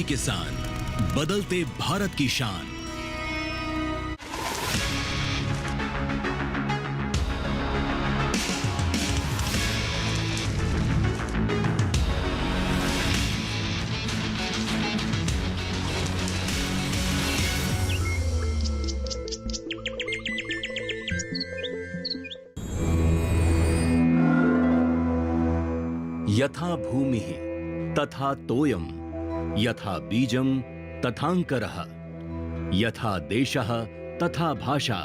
किसान, बदलते भारत की शान। यथा भूमिः तथा तोयम, यथा बीजम तथांकरः, यथा देशः तथा भाषा,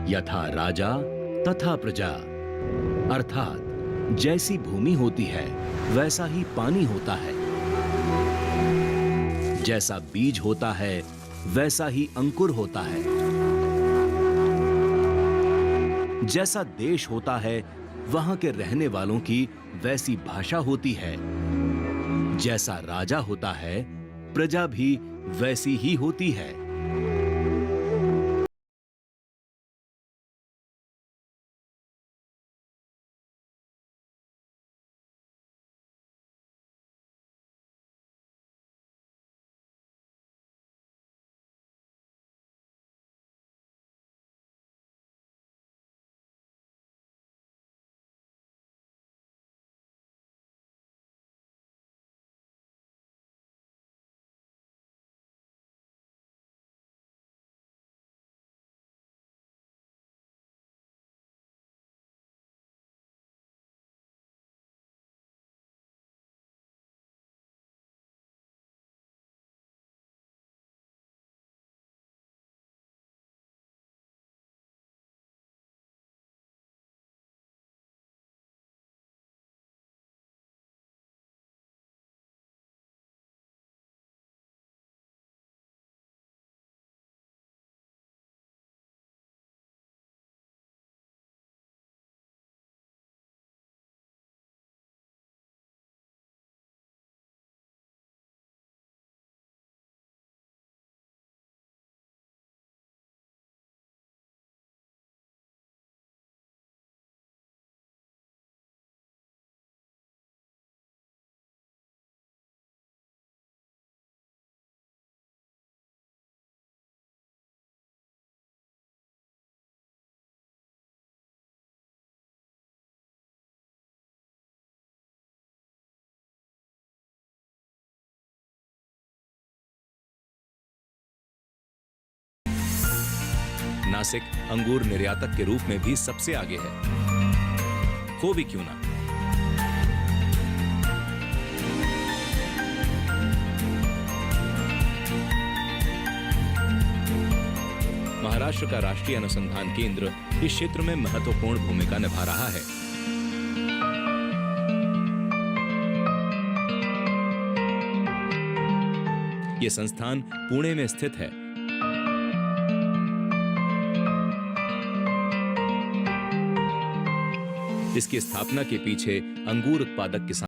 यथा राजा तथा प्रजा। अर्थात जैसी भूमि होती है वैसा ही पानी होता है, जैसा बीज होता है वैसा ही अंकुर होता है, जैसा देश होता है वहां के रहने वालों की वैसी भाषा होती है, जैसा राजा होता है प्रजा भी वैसी ही होती है। नासिक अंगूर निर्यातक के रूप में भी सबसे आगे है, हो भी क्यों ना। महाराष्ट्र का राष्ट्रीय अनुसंधान केंद्र इस क्षेत्र में महत्वपूर्ण भूमिका निभा रहा है। यह संस्थान पुणे में स्थित है। इसकी स्थापना के पीछे अंगूर उत्पादक किसान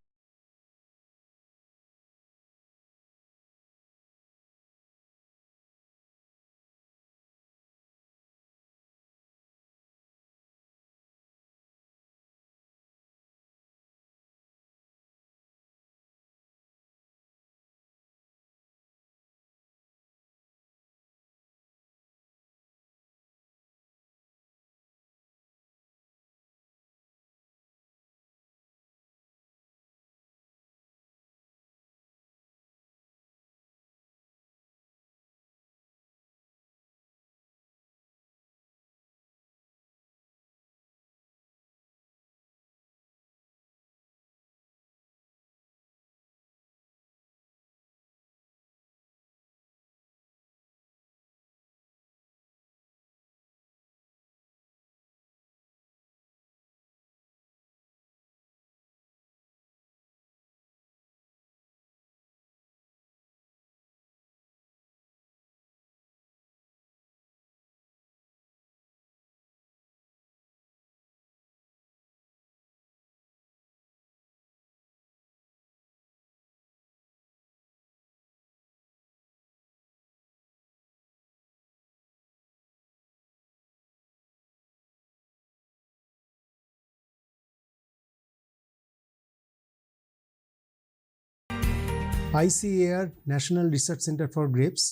ICAR national research centre for grapes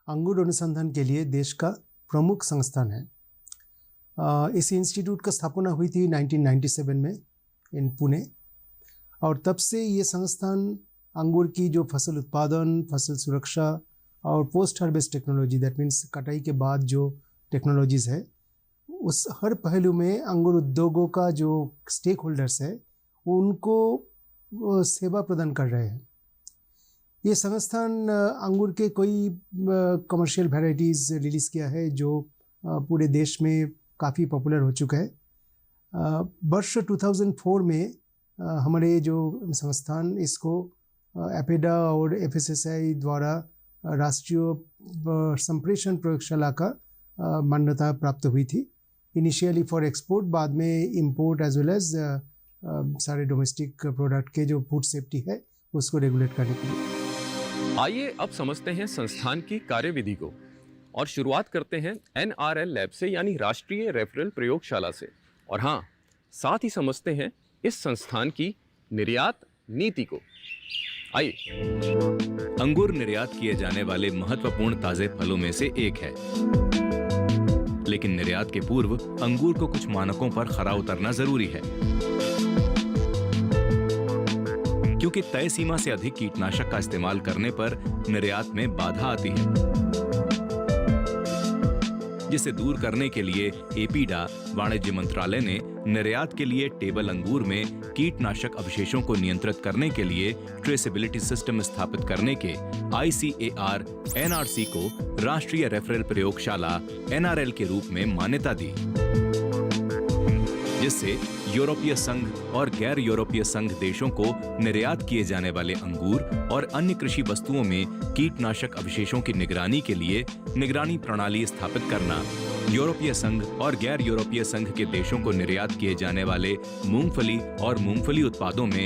अंगूर अनुसंधान के लिए देश का प्रमुख संस्थान है। इस इंस्टीट्यूट का स्थापना हुई थी 1997 में इन पुणे, और तब से ये संस्थान अंगूर की जो फसल उत्पादन, फसल सुरक्षा और post harvest technology, that means कटाई के बाद जो टेक्नोलॉजीज़ है, उस हर पहलू में अंगूर उद्योगों का जो स्टेक होल्डर्स है उनको सेवा प्रदान कर रहे हैं। ये संस्थान अंगूर के कोई कमर्शियल वैराइटीज़ रिलीज़ किया है जो पूरे देश में काफ़ी पॉपुलर हो चुका है। वर्ष 2004 में हमारे जो संस्थान इसको एपेडा और FSSAI द्वारा राष्ट्रीय संप्रेषण प्रयोगशाला का मान्यता प्राप्त हुई थी। इनिशियली फॉर एक्सपोर्ट, बाद में इंपोर्ट एज वेल एज सारे डोमेस्टिक प्रोडक्ट के जो फूड सेफ्टी है उसको रेगुलेट करने के लिए। आइए अब समझते हैं संस्थान की कार्यविधि को और शुरुआत करते हैं NRL लैब से, यानी राष्ट्रीय रेफरल प्रयोगशाला से। और हाँ, साथ ही समझते हैं इस संस्थान की निर्यात नीति को। आइए। अंगूर निर्यात किए जाने वाले महत्वपूर्ण ताजे फलों में से एक है, लेकिन निर्यात के पूर्व अंगूर को कुछ मानकों पर खरा उतरना जरूरी है, क्योंकि तय सीमा से अधिक कीटनाशक का इस्तेमाल करने पर निर्यात में बाधा आती है, जिसे दूर करने के लिए एपीडा वाणिज्य मंत्रालय ने निर्यात के लिए टेबल अंगूर में कीटनाशक अवशेषों को नियंत्रित करने के लिए ट्रेसेबिलिटी सिस्टम स्थापित करने के ICAR NRC को राष्ट्रीय रेफरल प्रयोगशाला NRL के रूप में मान्यता दी, जिससे यूरोपीय संघ और गैर यूरोपीय संघ देशों को निर्यात किए जाने वाले अंगूर और अन्य कृषि वस्तुओं में कीटनाशक अवशेषों की निगरानी के लिए निगरानी प्रणाली स्थापित करना, यूरोपीय संघ और गैर यूरोपीय संघ के देशों को निर्यात किए जाने वाले मूंगफली और मूंगफली उत्पादों में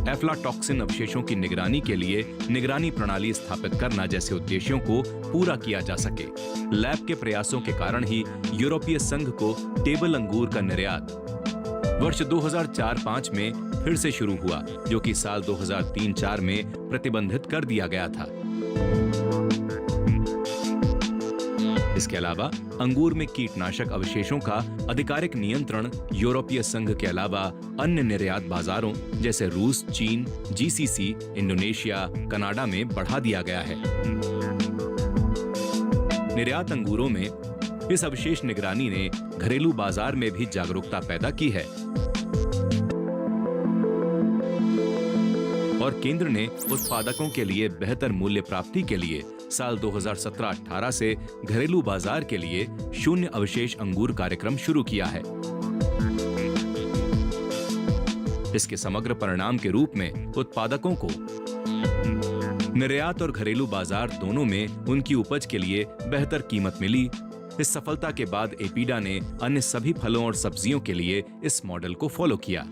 एफ्लाटॉक्सिन अवशेषों की निगरानी के लिए निगरानी प्रणाली स्थापित करना जैसे उद्देश्यों को पूरा किया जा सके। लैब के प्रयासों के कारण ही यूरोपीय संघ को टेबल अंगूर का निर्यात वर्ष 2004-05 में फिर से शुरू हुआ, जो कि साल 2003-04 में प्रतिबंधित कर दिया गया था। इसके अलावा अंगूर में कीटनाशक अवशेषों का आधिकारिक नियंत्रण यूरोपीय संघ के अलावा अन्य निर्यात बाजारों जैसे रूस, चीन, GCC, इंडोनेशिया, कनाडा में बढ़ा दिया गया है। निर्यात अंगूरों में इस अवशेष निगरानी ने घरेलू बाजार में भी जागरूकता पैदा की है और केंद्र ने उत्पादकों के लिए बेहतर मूल्य प्राप्ति के लिए साल 2017-18 से घरेलू बाजार के लिए शून्य अवशेष अंगूर कार्यक्रम शुरू किया है। इसके समग्र परिणाम के रूप में उत्पादकों को निर्यात और घरेलू बाजार दोनों में उनकी उपज के लिए बेहतर कीमत मिली। इस सफलता के बाद एपीडा ने अन्य सभी फलों और सब्जियों के लिए इस मॉडल को फॉलो किया।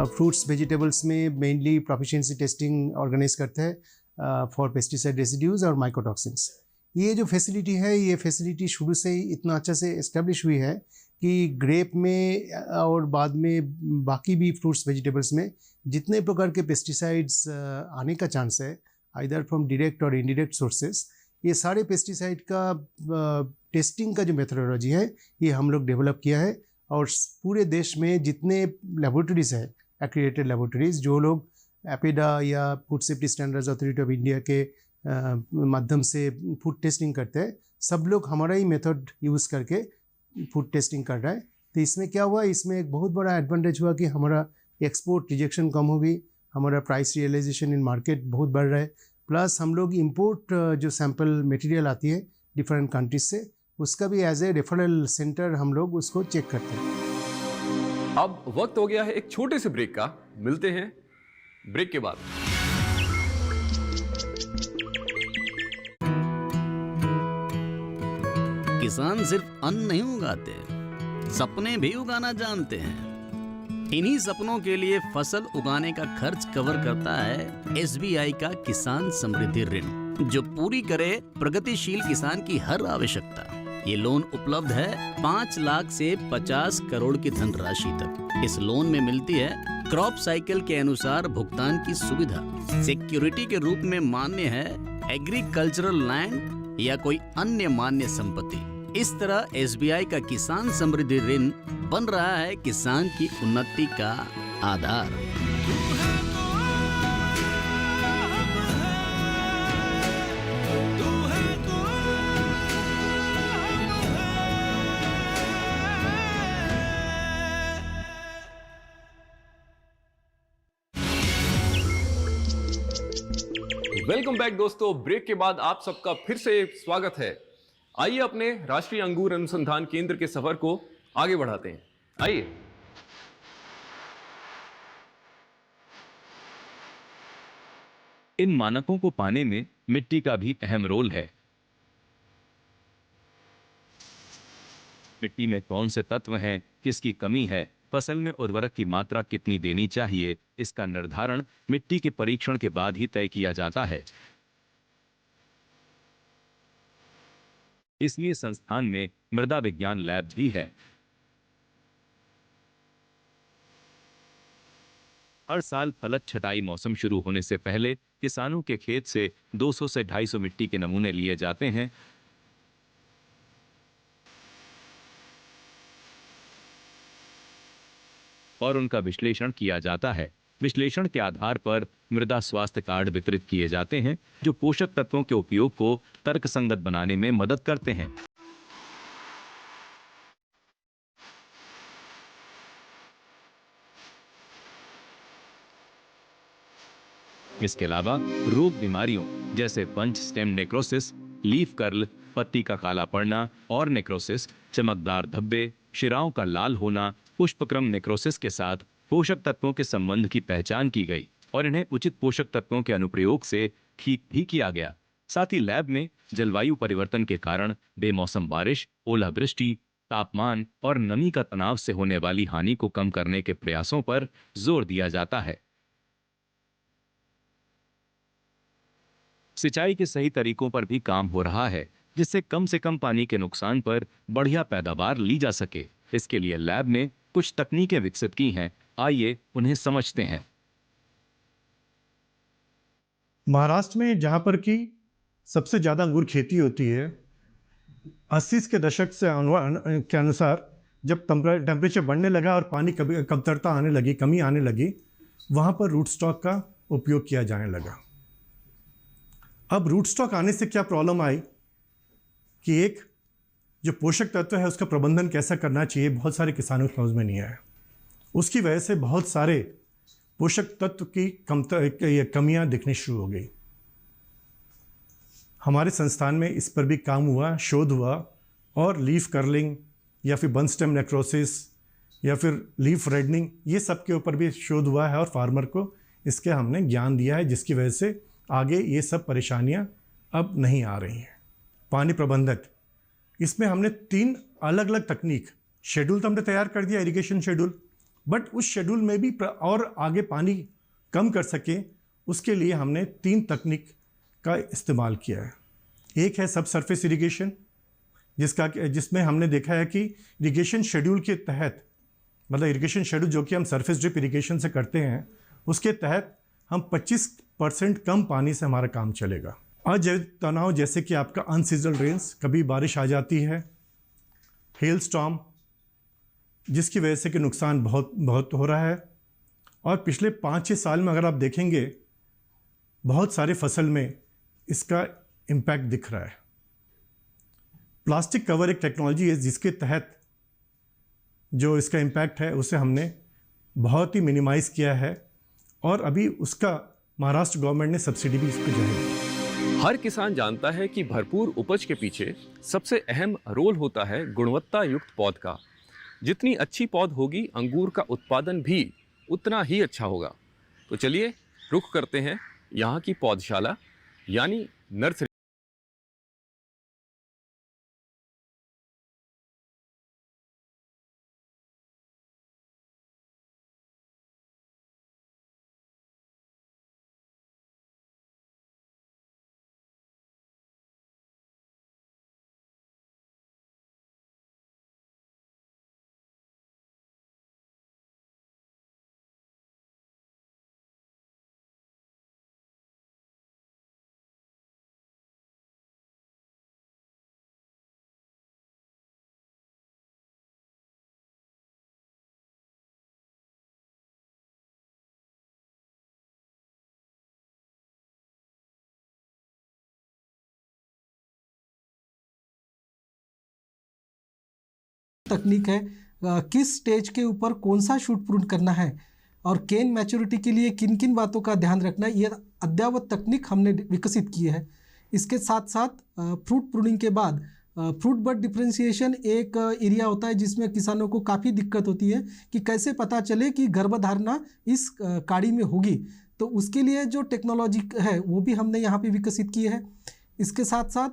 फ्रूट्स वेजिटेबल्स में मेनली प्रोफिशिएंसी टेस्टिंग ऑर्गेनाइज करते हैं फॉर पेस्टिसाइड रेसिड्यूज और माइकोटॉक्सिन्स। ये जो फैसिलिटी है, ये फैसिलिटी शुरू से ही इतना अच्छा से एस्टेब्लिश हुई है कि ग्रेप में और बाद में बाकी भी फ्रूट्स वेजिटेबल्स में जितने प्रकार के पेस्टिसाइड्स आने का चांस है, आइदर फ्रॉम डायरेक्ट और इनडायरेक्ट सोर्सेस, ये सारे पेस्टिसाइड का टेस्टिंग का जो मेथोडोलॉजी है ये हम लोग डेवलप किया है। और पूरे देश में जितने लेबोरेटरीज है, एक्रीडेटेड लेबोरेटरीज, जो लोग एपेडा या food safety standards authority of India के माध्यम से फूड टेस्टिंग करते हैं, सब लोग हमारा ही मेथड यूज़ करके फूड टेस्टिंग कर रहा है। तो इसमें क्या हुआ, इसमें एक बहुत बड़ा एडवांटेज हुआ कि हमारा एक्सपोर्ट रिजेक्शन कम हो गई, हमारा प्राइस रियलाइजेशन इन मार्केट बहुत बढ़ रहा है, प्लस हम लोग इंपोर्ट जो सैंपल मटेरियल आती है डिफरेंट कंट्रीज से, उसका भी एज ए रेफरल सेंटर हम लोग उसको चेक करते हैं। अब वक्त हो गया है एक छोटे से ब्रेक का। मिलते हैं ब्रेक के बाद। किसान सिर्फ अन्न नहीं उगाते, सपने भी उगाना जानते हैं। इन्हीं सपनों के लिए फसल उगाने का खर्च कवर करता है SBI का किसान समृद्धि ऋण, जो पूरी करे प्रगतिशील किसान की हर आवश्यकता। ये लोन उपलब्ध है 5 लाख से 50 करोड़ की धनराशि तक। इस लोन में मिलती है क्रॉप साइकिल के अनुसार भुगतान की सुविधा। सिक्योरिटी के रूप में मान्य है एग्रीकल्चरल लैंड या कोई अन्य मान्य संपत्ति। इस तरह SBI का किसान समृद्धि ऋण बन रहा है किसान की उन्नति का आधार। वेलकम बैक दोस्तों। ब्रेक के बाद आप सबका फिर से स्वागत है। आइए अपने राष्ट्रीय अंगूर अनुसंधान केंद्र के सफर को आगे बढ़ाते हैं। आइए। इन मानकों को पाने में मिट्टी का भी अहम रोल है। मिट्टी में कौन से तत्व हैं, किसकी कमी है, फसल में उर्वरक की मात्रा कितनी देनी चाहिए, इसका निर्धारण मिट्टी के परीक्षण के बाद ही तय किया जाता है। इसलिए संस्थान में मृदा विज्ञान लैब भी है। हर साल फलक छटाई मौसम शुरू होने से पहले किसानों के खेत से 200 से 250 मिट्टी के नमूने लिए जाते हैं और उनका विश्लेषण किया जाता है। विश्लेषण के आधार पर मृदा स्वास्थ्य कार्ड वितरित किए जाते हैं जो पोषक तत्वों के उपयोग को तर्कसंगत बनाने में मदद करते हैं। इसके अलावा रोग बीमारियों जैसे पंच स्टेम नेक्रोसिस, लीफ कर्ल, पत्ती का काला पड़ना और नेक्रोसिस, चमकदार धब्बे, शिराओं का लाल होना, पुष्पक्रम नेक्रोसिस के साथ पोषक तत्वों के संबंध की पहचान की गई और इन्हें उचित पोषक तत्वों के अनुप्रयोग से ठीक भी किया गया। साथ ही लैब में जलवायु परिवर्तन के कारण बेमौसम बारिश, ओलावृष्टि, तापमान और नमी का तनाव से होने वाली हानि को कम करने के प्रयासों पर जोर दिया जाता है। सिंचाई के सही तरीकों पर भी काम हो रहा है जिससे कम से कम पानी के नुकसान पर बढ़िया पैदावार ली जा सके। इसके लिए लैब ने कुछ तकनीकें विकसित की हैं। आइए उन्हें समझते हैं। महाराष्ट्र में जहाँ पर कि सबसे ज़्यादा अंगूर खेती होती है, 80 के दशक से के अनुसार जब टेम्परेचर बढ़ने लगा और पानी कमतरता आने लगी, कमी आने लगी, वहाँ पर रूट स्टॉक का उपयोग किया जाने लगा। अब रूट स्टॉक आने से क्या प्रॉब्लम आई कि एक जो पोषक तत्व है उसका प्रबंधन कैसा करना चाहिए, बहुत सारे किसानों को समझ में नहीं आया। उसकी वजह से बहुत सारे पोषक तत्व की कमियां दिखनी शुरू हो गई। हमारे संस्थान में इस पर भी काम हुआ, शोध हुआ और लीफ कर्लिंग या फिर बन स्टेम नेक्रोसिस या फिर लीफ रेडनिंग, ये सब के ऊपर भी शोध हुआ है और फार्मर को इसके हमने ज्ञान दिया है, जिसकी वजह से आगे ये सब परेशानियां अब नहीं आ रही हैं। पानी प्रबंधक, इसमें हमने 3 अलग अलग तकनीक, शेड्यूल तो हमने तैयार कर दिया, इरिगेशन शेड्यूल, बट उस शेड्यूल में भी और आगे पानी कम कर सके उसके लिए हमने 3 तकनीक का इस्तेमाल किया है। एक है सब सरफेस इरिगेशन, जिसमें हमने देखा है कि इरिगेशन शेड्यूल के तहत, मतलब इरिगेशन शेड्यूल जो कि हम सरफेस ड्रिप इरिगेशन से करते हैं, उसके तहत हम 25% कम पानी से हमारा काम चलेगा। अजैविक तनाव जैसे कि आपका अनसीजनल रेन्स, कभी बारिश आ जाती है, हेल स्टॉर्म, जिसकी वजह से कि नुकसान बहुत हो रहा है। और पिछले 5-6 साल में अगर आप देखेंगे बहुत सारे फसल में इसका इम्पैक्ट दिख रहा है। प्लास्टिक कवर एक टेक्नोलॉजी है जिसके तहत जो इसका इम्पैक्ट है उसे हमने बहुत ही मिनिमाइज़ किया है और अभी उसका महाराष्ट्र गवर्नमेंट ने सब्सिडी भी इस पर जारी की। हर किसान जानता है कि भरपूर उपज के पीछे सबसे अहम रोल होता है गुणवत्ता युक्त पौध का। जितनी अच्छी पौध होगी, अंगूर का उत्पादन भी उतना ही अच्छा होगा। तो चलिए रुख करते हैं यहाँ की पौधशाला यानी नर्सरी। तकनीक है, किस स्टेज के ऊपर कौन सा शूट प्रून करना है और केन मैच्योरिटी के लिए किन किन बातों का ध्यान रखना है, ये अद्ययावत तकनीक हमने विकसित की है। इसके साथ साथ फ्रूट प्रूनिंग के बाद फ्रूट बड डिफ्रेंशिएशन एक एरिया होता है जिसमें किसानों को काफ़ी दिक्कत होती है कि कैसे पता चले कि गर्भधारणा इस काड़ी में होगी। तो उसके लिए जो टेक्नोलॉजी है वो भी हमने यहाँ पे विकसित की है। इसके साथ साथ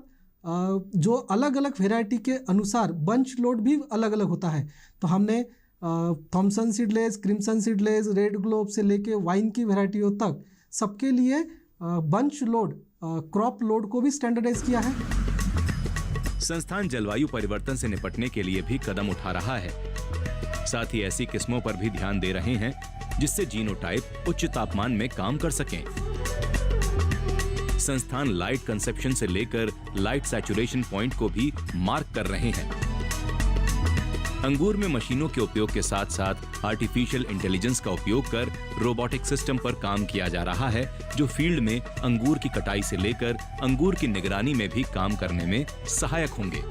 जो अलग अलग वेराइटी के अनुसार बंच लोड भी अलग अलग होता है। तो हमने Thompson seedless, crimson seedless, red globe से लेके वाइन की वेराइटियों तक सबके लिए बंच लोड, क्रॉप लोड को भी स्टैंडर्डाइज किया है। संस्थान जलवायु परिवर्तन से निपटने के लिए भी कदम उठा रहा है। साथ ही ऐसी किस्मों पर भी ध्यान दे रहे हैं जिससे जीनोटाइप उच्च तापमान में काम कर सकें। संस्थान लाइट कंसेप्शन से लेकर लाइट सैचुरेशन पॉइंट को भी मार्क कर रहे हैं। अंगूर में मशीनों के उपयोग के साथ साथ आर्टिफिशियल इंटेलिजेंस का उपयोग कर रोबोटिक सिस्टम पर काम किया जा रहा है, जो फील्ड में अंगूर की कटाई से लेकर अंगूर की निगरानी में भी काम करने में सहायक होंगे।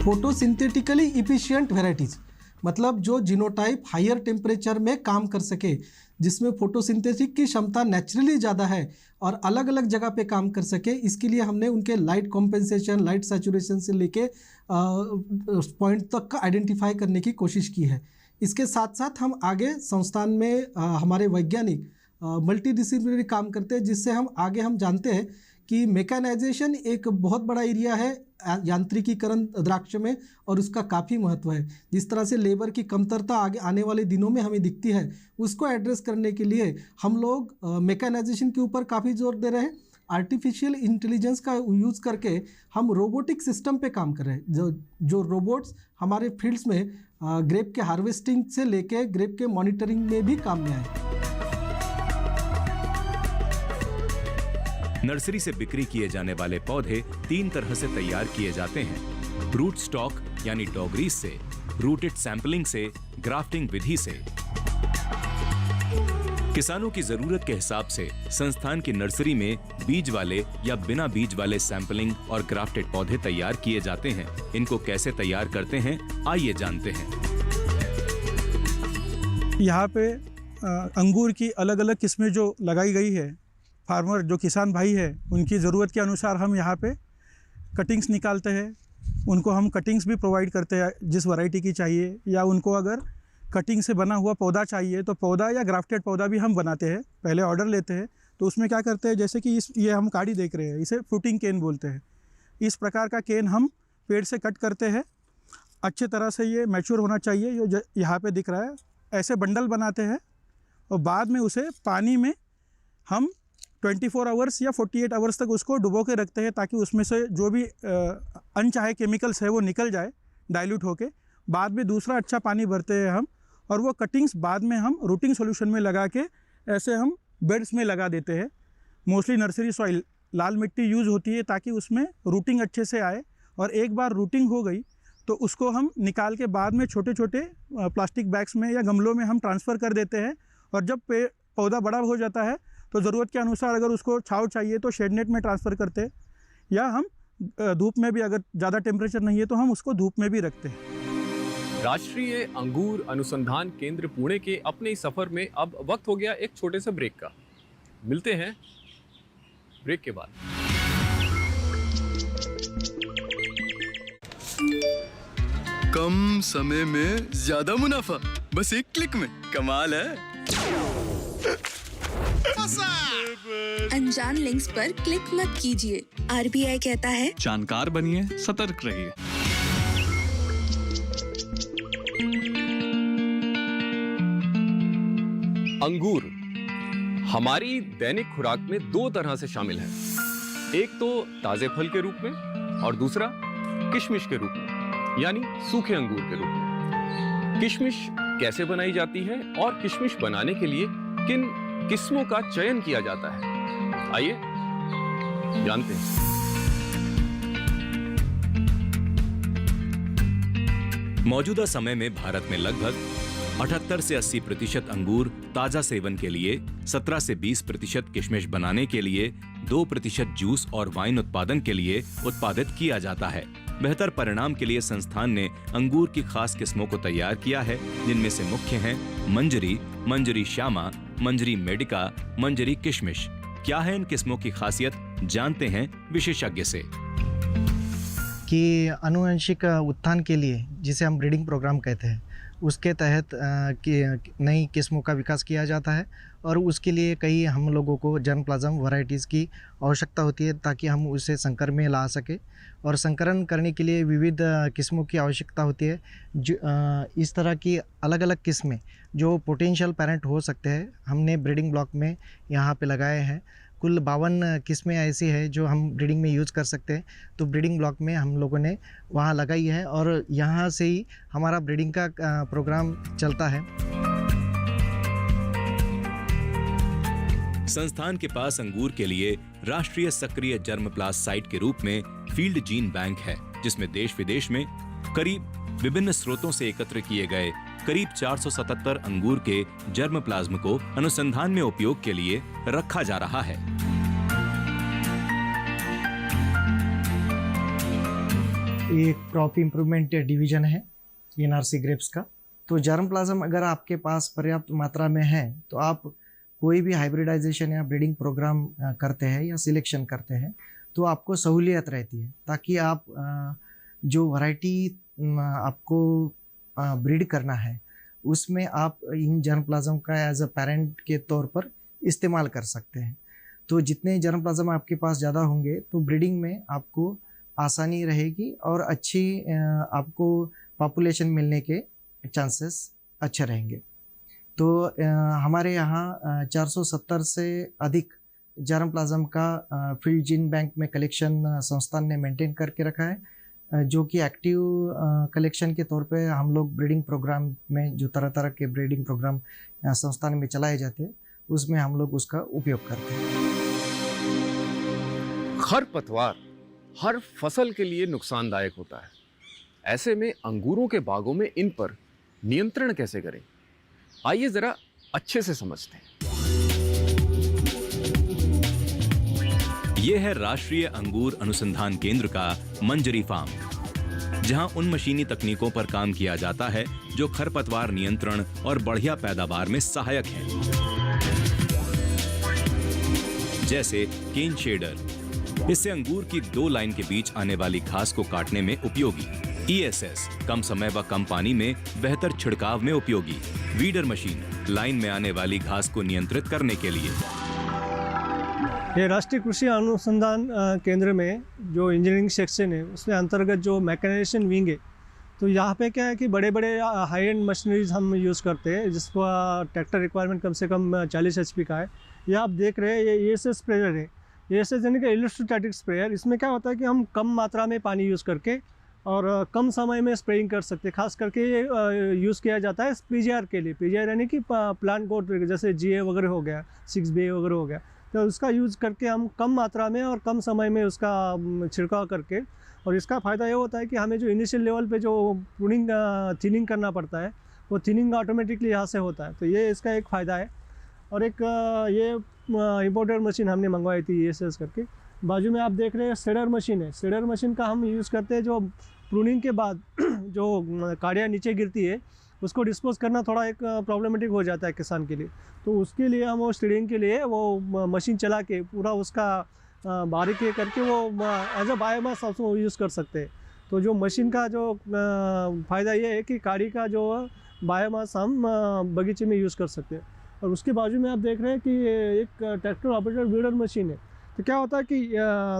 फोटोसिंथेटिकली इफिशिएंट वेराइटीज, मतलब जो जीनोटाइप हायर टेम्परेचर में काम कर सके, जिसमें फोटोसिंथेसिस की क्षमता नेचुरली ज़्यादा है और अलग अलग जगह पे काम कर सके, इसके लिए हमने उनके लाइट कॉम्पेंसेशन, लाइट सैचुरेशन से लेके पॉइंट तक का आइडेंटिफाई करने की कोशिश की है। इसके साथ साथ हम आगे संस्थान में हमारे वैज्ञानिक मल्टी डिसिप्लिनरी काम करते हैं, जिससे हम जानते हैं कि मेकानाइजेशन एक बहुत बड़ा एरिया है यांत्रिकीकरण द्राक्ष में और उसका काफ़ी महत्व है। जिस तरह से लेबर की कमतरता आगे आने वाले दिनों में हमें दिखती है, उसको एड्रेस करने के लिए हम लोग मेकानाइजेशन के ऊपर काफ़ी जोर दे रहे हैं। आर्टिफिशियल इंटेलिजेंस का यूज़ करके हम रोबोटिक सिस्टम पे काम कर रहे हैं, जो रोबोट्स हमारे फील्ड्स में ग्रेप के हार्वेस्टिंग से लेके ग्रेप के मॉनिटरिंग में भी काम में आए। नर्सरी से बिक्री किए जाने वाले पौधे 3 तरह से तैयार किए जाते हैं: रूट स्टॉक यानी डॉगरीज से, रूटेड सैंपलिंग से, ग्राफ्टिंग विधि से। किसानों की जरूरत के हिसाब से संस्थान की नर्सरी में बीज वाले या बिना बीज वाले सैंपलिंग और ग्राफ्टेड पौधे तैयार किए जाते हैं। इनको कैसे तैयार करते हैं, आइए जानते हैं। यहाँ पे अंगूर की अलग अलग किस्में जो लगाई गई है, फार्मर जो किसान भाई है उनकी ज़रूरत के अनुसार हम यहाँ पे कटिंग्स निकालते हैं। उनको हम कटिंग्स भी प्रोवाइड करते हैं जिस वैरायटी की चाहिए, या उनको अगर कटिंग से बना हुआ पौधा चाहिए तो पौधा या ग्राफ्टेड पौधा भी हम बनाते हैं। पहले ऑर्डर लेते हैं तो उसमें क्या करते हैं, जैसे कि ये हम काड़ी देख रहे हैं, इसे फ्रूटिंग केन बोलते हैं। इस प्रकार का केन हम पेड़ से कट करते हैं। अच्छे तरह से ये मैच्योर होना चाहिए, जो यहाँ पे दिख रहा है। ऐसे बंडल बनाते हैं और बाद में उसे पानी में हम 24 आवर्स या 48 आवर्स तक उसको डुबो के रखते हैं, ताकि उसमें से जो भी अनचाहे केमिकल्स है वो निकल जाए डाइल्यूट होके। बाद में दूसरा अच्छा पानी भरते हैं हम, और वो कटिंग्स बाद में हम रूटिंग सॉल्यूशन में लगा के ऐसे हम बेड्स में लगा देते हैं। मोस्टली नर्सरी सॉइल लाल मिट्टी यूज़ होती है ताकि उसमें रूटिंग अच्छे से आए, और एक बार रूटिंग हो गई तो उसको हम निकाल के बाद में छोटे छोटे प्लास्टिक बैग्स में या गमलों में हम ट्रांसफ़र कर देते हैं। और जब पौधा बड़ा हो जाता है तो ज़रूरत के अनुसार अगर उसको छांव चाहिए तो शेड नेट में ट्रांसफ़र करते हैं, या हम धूप में भी, अगर ज़्यादा टेम्परेचर नहीं है तो हम उसको धूप में भी रखते हैं। राष्ट्रीय अंगूर अनुसंधान केंद्र पुणे के अपने इस सफर में अब वक्त हो गया एक छोटे से ब्रेक का। मिलते हैं ब्रेक के बाद। कम समय में ज्यादा मुनाफा, बस एक क्लिक में। कमाल है। अनजान लिंक्स पर क्लिक मत कीजिए। आरबीआई कहता है, जानकार बनिए, सतर्क रहिए। अंगूर हमारी दैनिक खुराक में 2 तरह से शामिल है। एक तो ताजे फल के रूप में और दूसरा किशमिश के रूप में, यानी सूखे अंगूर के रूप में। किशमिश कैसे बनाई जाती है और किशमिश बनाने के लिए किन किस्मों का चयन किया जाता है, आइए जानते हैं। मौजूदा समय में भारत में लगभग 78 से 80% अंगूर ताजा सेवन के लिए, 17 से 20% किशमिश बनाने के लिए, 2% जूस और वाइन उत्पादन के लिए उत्पादित किया जाता है। बेहतर परिणाम के लिए संस्थान ने अंगूर की खास किस्मों को तैयार किया है, जिनमें से मुख्य हैं मंजरी, मंजरी श्यामा, मंजरी मेडिका, मंजरी किशमिश। क्या है इन किस्मों की खासियत, जानते हैं विशेषज्ञ से। कि आनुवंशिक उत्थान के लिए, जिसे हम ब्रीडिंग प्रोग्राम कहते हैं, उसके तहत नई किस्मों का विकास किया जाता है और उसके लिए कई हम लोगों को जर्मप्लाज्म वैरायटीज़ की आवश्यकता होती है ताकि हम उसे संकर में ला सके। और संकरण करने के लिए विविध किस्मों की आवश्यकता होती है। जो इस तरह की अलग अलग किस्में जो पोटेंशियल पेरेंट हो सकते हैं, हमने ब्रीडिंग ब्लॉक में यहाँ पे लगाए हैं। कुल 52 किस्में ऐसी है जो हम ब्रीडिंग में यूज़ कर सकते हैं। तो ब्रीडिंग ब्लॉक में हम लोगों ने वहाँ लगाई है और यहाँ से ही हमारा ब्रीडिंग का प्रोग्राम चलता है। संस्थान के पास अंगूर के लिए राष्ट्रीय सक्रिय जर्मप्लास्ट साइट के रूप में फील्ड जीन बैंक है, जिसमें देश विदेश में करीब विभिन्न स्रोतों से एकत्र किए गए करीब 477 अंगूर के जर्मप्लाज्म को अनुसंधान में उपयोग के लिए रखा जा रहा है। एक क्रॉप इम्प्रूवमेंट डिवीजन है एनआरसी ग्रेप्स का। तो जर्मप्लाज्म अगर आपके पास पर्याप्त मात्रा में है तो आप कोई भी हाइब्रिडाइजेशन या ब्रीडिंग प्रोग्राम करते हैं या सिलेक्शन करते हैं तो आपको सहूलियत रहती है, ताकि आप जो वैरायटी आपको ब्रीड करना है उसमें आप इन जर्मप्लाज्म का एज अ पेरेंट के तौर पर इस्तेमाल कर सकते हैं। तो जितने जर्मप्लाज्म आपके पास ज़्यादा होंगे तो ब्रीडिंग में आपको आसानी रहेगी और अच्छी आपको पॉपुलेशन मिलने के चांसेस अच्छे रहेंगे। तो हमारे यहाँ 470 से अधिक जर्मप्लाज्म का फील्ड जीन बैंक में कलेक्शन संस्थान ने मेंटेन करके रखा है, जो कि एक्टिव कलेक्शन के तौर पे हम लोग ब्रीडिंग प्रोग्राम में जो तरह तरह के ब्रीडिंग प्रोग्राम संस्थान में चलाए जाते हैं उसमें हम लोग उसका उपयोग करते हैं। खरपतवार हर फसल के लिए नुकसानदायक होता है। ऐसे में अंगूरों के बागों में इन पर नियंत्रण कैसे करें, आइए जरा अच्छे से समझते हैं। ये है राष्ट्रीय अंगूर अनुसंधान केंद्र का मंजरी फार्म, जहां उन मशीनी तकनीकों पर काम किया जाता है जो खरपतवार नियंत्रण और बढ़िया पैदावार में सहायक हैं। जैसे केन शेडर, इससे अंगूर की 2 लाइन के बीच आने वाली घास को काटने में उपयोगी। ESS, कम समय व कम पानी में बेहतर छिड़काव में उपयोगी। वीडर मशीन, लाइन में आने वाली घास को नियंत्रित करने के लिए। ये राष्ट्रीय कृषि अनुसंधान केंद्र में जो इंजीनियरिंग सेक्शन है उसमें अंतर्गत जो मैकेनाइजेशन विंग है, तो यहाँ पे क्या है कि बड़े बड़े हाई एंड मशीनरीज हम यूज़ करते हैं, जिसको ट्रैक्टर रिक्वायरमेंट कम से कम 40 HP का है। ये आप देख रहे हैं, ये ESS स्प्रेयर है। ESS यानी कि इलेक्ट्रोस्टैटिक स्प्रेयर। इसमें क्या होता है कि हम कम मात्रा में पानी यूज़ करके और कम समय में स्प्रेइंग कर सकते हैं। खास करके ये यूज़ किया जाता है PGR के लिए। PGR यानी कि प्लांट ग्रोथ, जैसे GA वगैरह हो गया, 6BA वगैरह हो गया, तो उसका यूज़ करके हम कम मात्रा में और कम समय में उसका छिड़काव करके, और इसका फ़ायदा ये होता है कि हमें जो इनिशियल लेवल पे जो प्रूनिंग थिनिंग करना पड़ता है वो थिनिंग ऑटोमेटिकली यहाँ से होता है। तो ये इसका एक फ़ायदा है। और एक ये इम्पोर्टेड मशीन हमने मंगवाई थी ESS करके। बाजू में आप देख रहे हैं सीडर मशीन है। सीडर मशीन का हम यूज़ करते हैं जो प्रूनिंग के बाद जो काड़ियाँ नीचे गिरती है उसको डिस्पोज करना थोड़ा एक प्रॉब्लमेटिक हो जाता है किसान के लिए। तो उसके लिए हम वो सीडिंग के लिए वो मशीन चला के पूरा उसका बारीकी करके वो as a biomass also use कर सकते हैं। तो जो मशीन का जो फ़ायदा ये है कि काड़ी का जो बायोमास हम बगीचे में यूज़ कर सकते हैं। और उसके बाजू में आप देख रहे हैं कि एक ट्रैक्टर ऑपरेटेड वीडर मशीन है। तो क्या होता है कि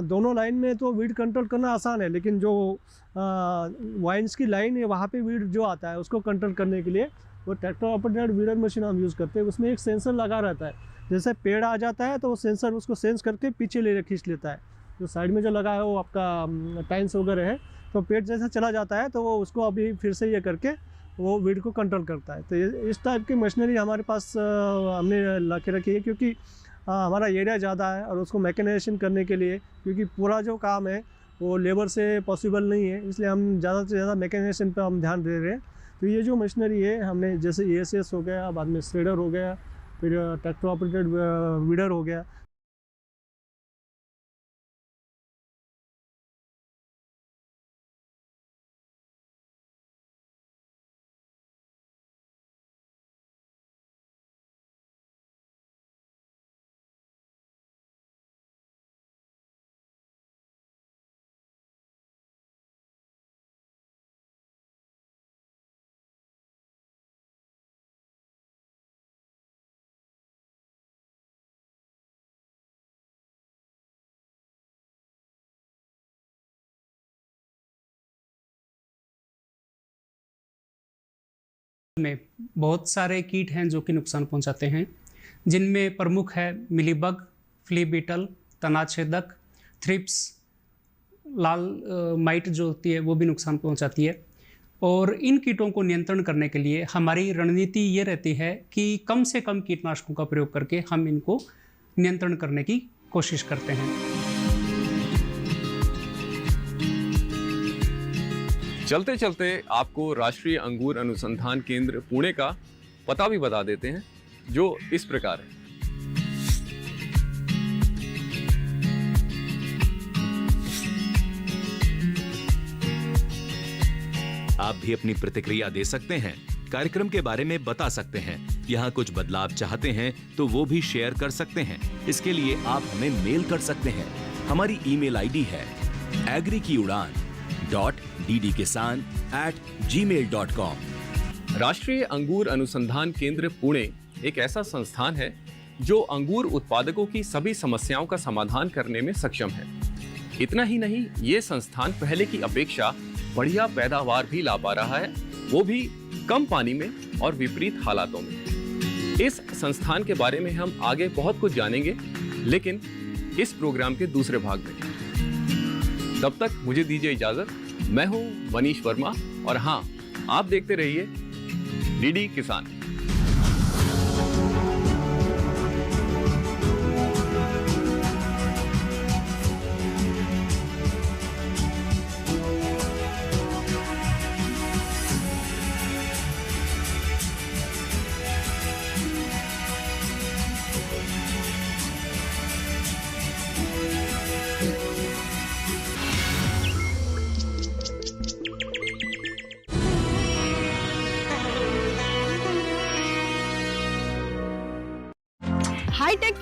दोनों लाइन में तो वीड कंट्रोल करना आसान है, लेकिन जो वाइन्स की लाइन है वहाँ पे वीड जो आता है उसको कंट्रोल करने के लिए वो ट्रैक्टर ऑपरेटेड वीडर मशीन हम यूज़ करते हैं। उसमें एक सेंसर लगा रहता है, जैसे पेड़ आ जाता है तो वो सेंसर उसको सेंस करके पीछे ले खींच लेता है। जो साइड में जो लगा है वो आपका टाइन्स वगैरह है, तो पेड़ जैसे चला जाता है तो वो उसको अभी फिर से ये करके वो वीड को कंट्रोल करता है। तो ये इस टाइप की मशीनरी हमारे पास हमने ला के रखी है, क्योंकि हमारा एरिया ज़्यादा है और उसको मैकेनाइजेशन करने के लिए, क्योंकि पूरा जो काम है वो लेबर से पॉसिबल नहीं है, इसलिए हम ज़्यादा से ज़्यादा मैकेनाइजेशन पे हम ध्यान दे रहे हैं। तो ये जो मशीनरी है हमने, जैसे ESS हो गया, बाद में सीडर हो गया, फिर ट्रैक्टर ऑपरेटेड वीडर हो गया, में बहुत सारे कीट हैं जो कि नुकसान पहुंचाते हैं, जिनमें प्रमुख है मिलीबग, फ्ली बीटल, तनाछेदक, थ्रिप्स, लाल माइट जो होती है वो भी नुकसान पहुंचाती है। और इन कीटों को नियंत्रण करने के लिए हमारी रणनीति ये रहती है कि कम से कम कीटनाशकों का प्रयोग करके हम इनको नियंत्रण करने की कोशिश करते हैं। चलते चलते आपको राष्ट्रीय अंगूर अनुसंधान केंद्र पुणे का पता भी बता देते हैं, जो इस प्रकार है। आप भी अपनी प्रतिक्रिया दे सकते हैं, कार्यक्रम के बारे में बता सकते हैं, यहाँ कुछ बदलाव चाहते हैं तो वो भी शेयर कर सकते हैं। इसके लिए आप हमें मेल कर सकते हैं। हमारी ईमेल आईडी है agrikiudan.ddkisan@gmail.com। राष्ट्रीय अंगूर अनुसंधान केंद्र पुणे एक ऐसा संस्थान है जो अंगूर उत्पादकों की सभी समस्याओं का समाधान करने में सक्षम है। इतना ही नहीं, ये संस्थान पहले की अपेक्षा बढ़िया पैदावार भी ला पा रहा है, वो भी कम पानी में और विपरीत हालातों में। इस संस्थान के बारे में हम आगे बहुत कुछ जानेंगे, लेकिन इस प्रोग्राम के दूसरे भाग में। तब तक मुझे दीजिए इजाजत। मैं हूं मनीष वर्मा और हाँ, आप देखते रहिए डीडी किसान। हाईटेक